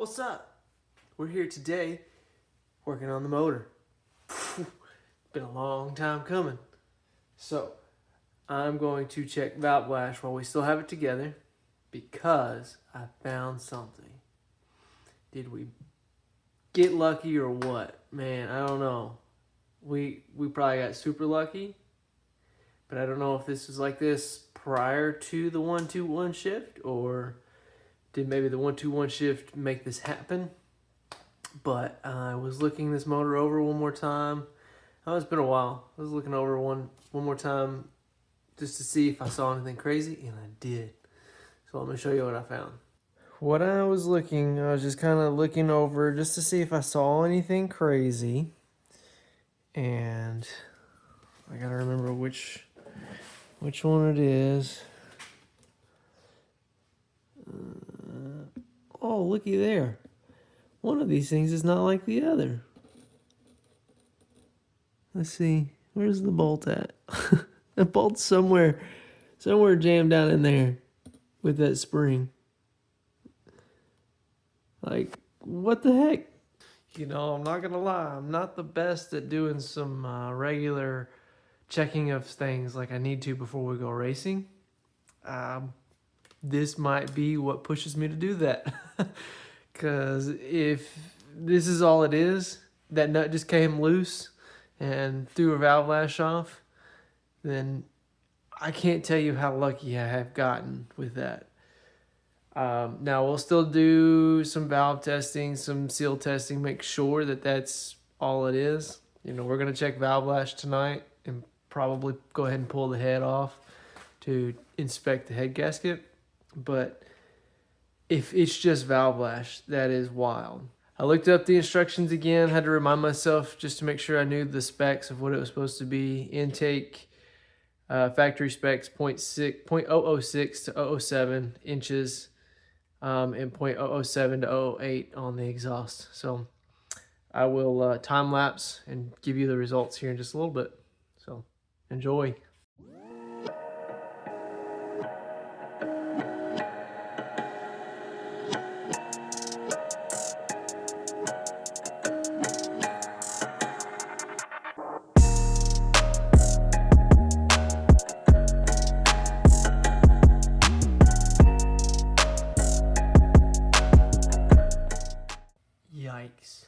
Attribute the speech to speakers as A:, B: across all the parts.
A: what's up? We're here today working on the motor. Been a long time coming. So, I'm going to check valve flash while we still have it together because I found something. Did we get lucky or what? Man, I don't know. We probably got super lucky, but I don't know if this was like this prior to the 1-2-1 shift, or did maybe the 1-2-1 shift make this happen? But I was looking this motor over one more time. Oh, it's been a while. I was looking over one more time just to see if I saw anything crazy, and I did. So let me show you what I found. What I was just kind of looking over just to see if I saw anything crazy. And I gotta remember which one it is. Oh, looky there. One of these things is not like the other. Let's see. Where's the bolt at? The bolt's somewhere jammed down in there with that spring. Like, what the heck? You know, I'm not gonna lie. I'm not the best at doing some regular checking of things like I need to before we go racing. This might be what pushes me to do that. Because if this is all it is, that nut just came loose and threw a valve lash off, then I can't tell you how lucky I have gotten with that. Now we'll still do some valve testing, some seal testing, make sure that that's all it is. You know, we're going to check valve lash tonight and probably go ahead and pull the head off to inspect the head gasket. But if it's just valve lash, that is wild. I looked up the instructions again, had to remind myself just to make sure I knew the specs of what it was supposed to be. Intake, factory specs, 0.006 to 0.007 inches, and 0.007 to 0.08 on the exhaust. So I will time lapse and give you the results here in just a little bit. So enjoy. Yikes.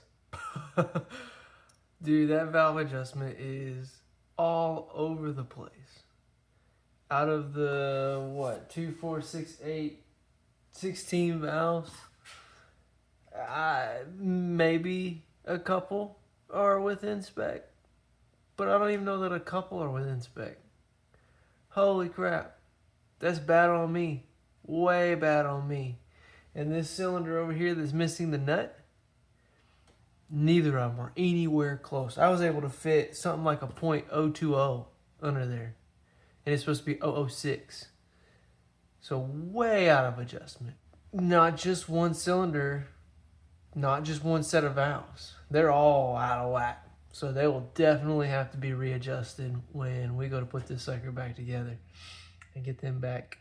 A: Dude, that valve adjustment is all over the place. Out of the, 2, 4, 6, 8, 16 valves, maybe a couple are within spec. But I don't even know that a couple are within spec. Holy crap. That's bad on me. Way bad on me. And this cylinder over here that's missing the nut, neither of them are anywhere close. I was able to fit something like a 0.020 under there. And it's supposed to be 0.006. So way out of adjustment. Not just one cylinder, not just one set of valves. They're all out of whack. So they will definitely have to be readjusted when we go to put this sucker back together and get them back.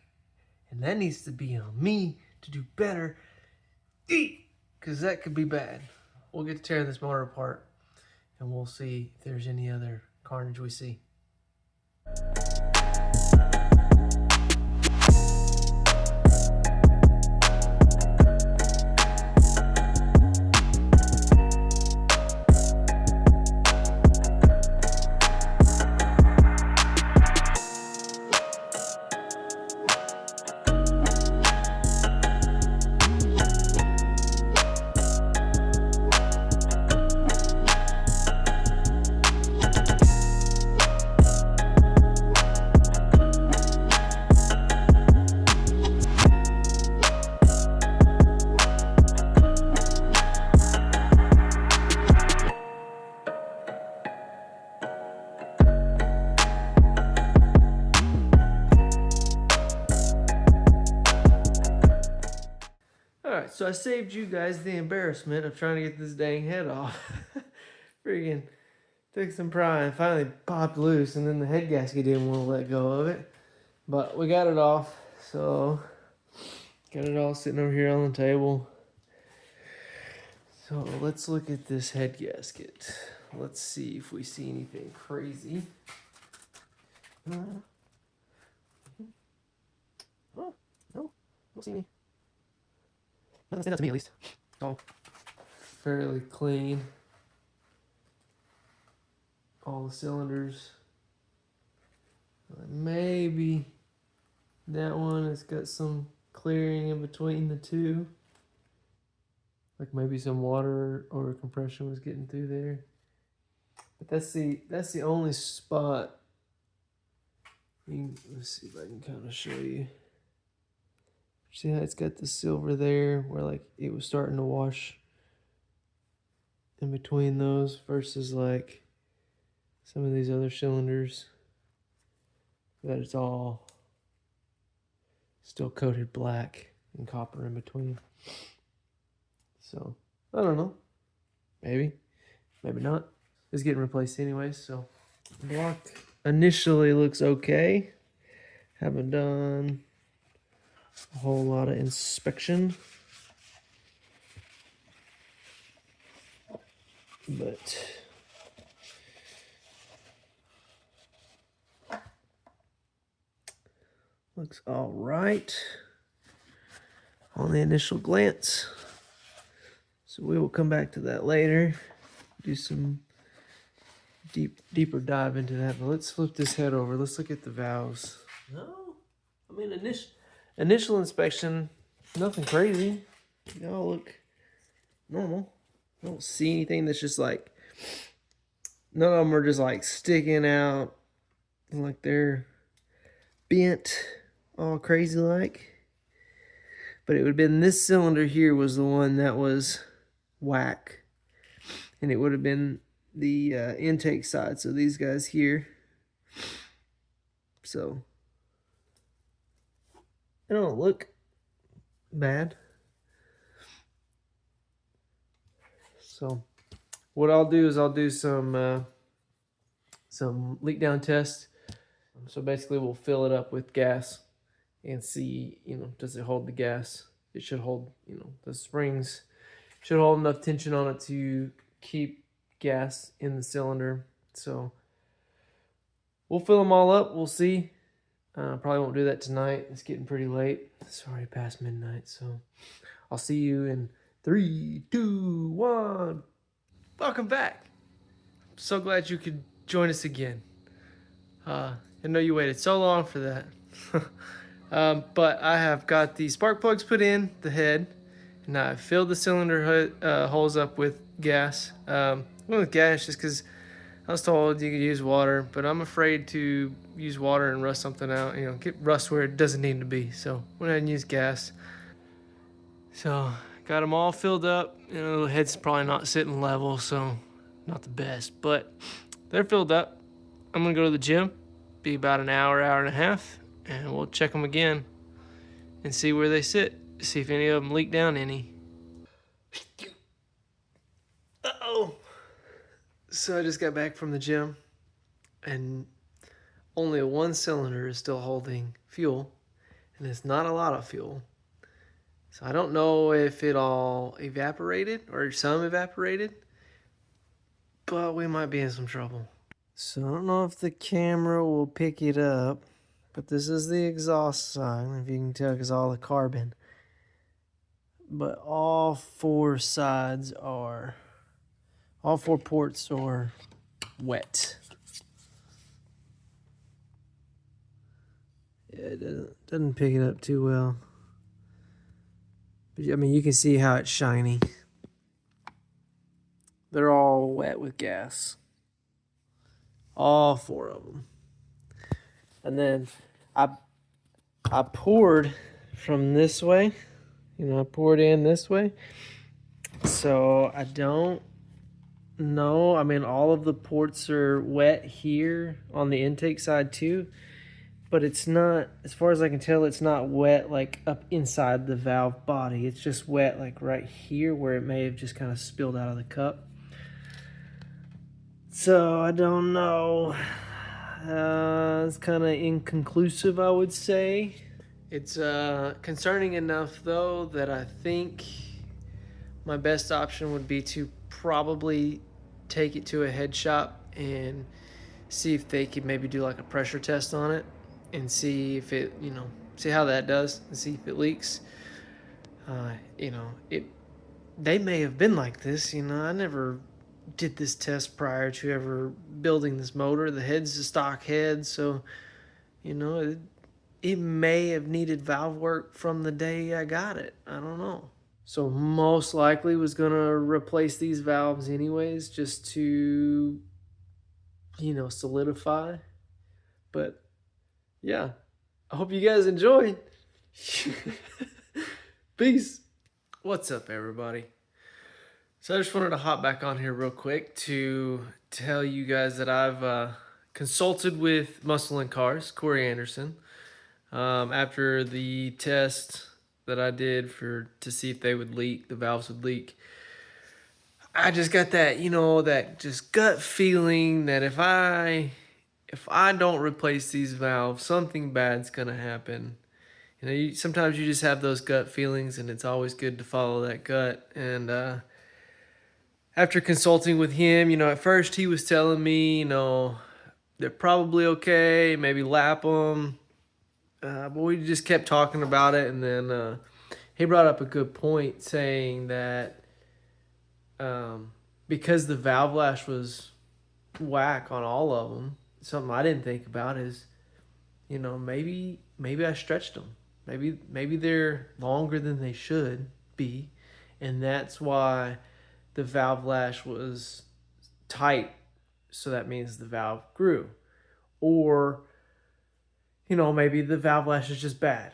A: And that needs to be on me to do better, because that could be bad. We'll get to tearing this motor apart and we'll see if there's any other carnage we see. Alright, so I saved you guys the embarrassment of trying to get this dang head off. Freaking took some prying, finally popped loose, and then the head gasket didn't want to let go of it. But we got it off, so got it all sitting over here on the table. So let's look at this head gasket. Let's see if we see anything crazy. Oh, no, don't see any. Nothing stands out to me, at least. All fairly clean. All the cylinders. Maybe that one has got some clearing in between the two. Like maybe some water or compression was getting through there. But that's the only spot. Let's see if I can kind of show you. See how it's got the silver there where like it was starting to wash in between those versus like some of these other cylinders that it's all still coated black and copper in between. So I don't know. Maybe not. It's getting replaced anyway, so block initially looks okay. Haven't done a whole lot of inspection, but looks all right on the initial glance. So we will come back to that later, do some deeper dive into that. But let's flip this head over. Let's look at the valves. No, I mean initial inspection, nothing crazy. They all look normal. I don't see anything that's just like, none of them are just like sticking out like they're bent all crazy like. But it would have been this cylinder here was the one that was whack, and it would have been the intake side, so these guys here. So they don't look bad. So what I'll do is I'll do some leak down tests. So basically we'll fill it up with gas and see, does it hold the gas? It should hold, the springs should hold enough tension on it to keep gas in the cylinder. So we'll fill them all up. We'll see. Probably won't do that tonight. It's getting pretty late. It's already past midnight. So I'll see you in 3, 2, 1. Welcome back. I'm so glad you could join us again. I know you waited so long for that. But I have got the spark plugs put in the head, and I've filled the cylinder holes up with gas. Went with gas just because I was told you could use water, but I'm afraid to use water and rust something out. Get rust where it doesn't need to be. So went ahead and used gas. So got them all filled up. The head's probably not sitting level, so not the best, but they're filled up. I'm gonna go to the gym, be about an hour and a half, and we'll check them again and see where they sit, see if any of them leak down any. Uh-oh. So I just got back from the gym, and only one cylinder is still holding fuel, and it's not a lot of fuel. So I don't know if it all evaporated or some evaporated, but we might be in some trouble. So I don't know if the camera will pick it up, but this is the exhaust side, if you can tell, because all the carbon. But all four ports are wet. Yeah, it doesn't pick it up too well. But I mean, you can see how it's shiny. They're all wet with gas. All four of them. And then I poured from this way. I poured in this way. So I don't know. I mean, all of the ports are wet here on the intake side too. But it's not, as far as I can tell, it's not wet like up inside the valve body. It's just wet like right here where it may have just kind of spilled out of the cup. So I don't know. It's kind of inconclusive, I would say. It's concerning enough though that I think my best option would be to probably take it to a head shop and see if they could maybe do like a pressure test on it and see if it, see how that does and see if it leaks. It they may have been like this. I never did this test prior to ever building this motor. The head's a stock head, so it may have needed valve work from the day I got it. I don't know. So most likely was gonna replace these valves anyways, just to solidify. But yeah, I hope you guys enjoyed. Peace. What's up, everybody? So I just wanted to hop back on here real quick to tell you guys that I've consulted with Muscle and Cars, Corey Anderson, after the test that I did to see if they would leak, the valves would leak. I just got that, that just gut feeling that if I don't replace these valves, something bad's gonna happen. Sometimes you just have those gut feelings, and it's always good to follow that gut. And after consulting with him, at first he was telling me, they're probably okay, maybe lap them. But we just kept talking about it, and then he brought up a good point, saying that because the valve lash was whack on all of them, something I didn't think about is, maybe I stretched them. Maybe they're longer than they should be, and that's why the valve lash was tight. So that means the valve grew. Or, maybe the valve lash is just bad.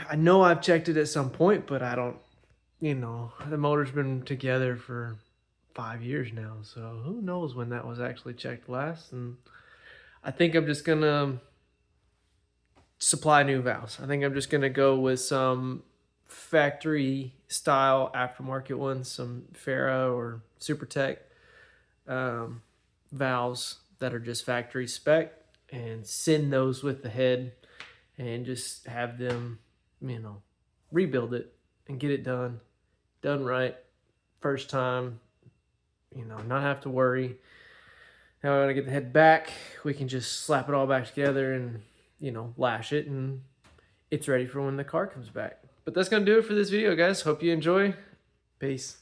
A: I know I've checked it at some point, but I don't, the motor's been together for 5 years now. So who knows when that was actually checked last. And I think I'm just going to supply new valves. I think I'm just going to go with some factory style aftermarket ones, some Farah or Supertech valves that are just factory spec, and send those with the head and just have them, rebuild it and get it done right first time, not have to worry. Now when I get the head back, we can just slap it all back together and, lash it, and it's ready for when the car comes back. But that's going to do it for this video, guys. Hope you enjoy. Peace.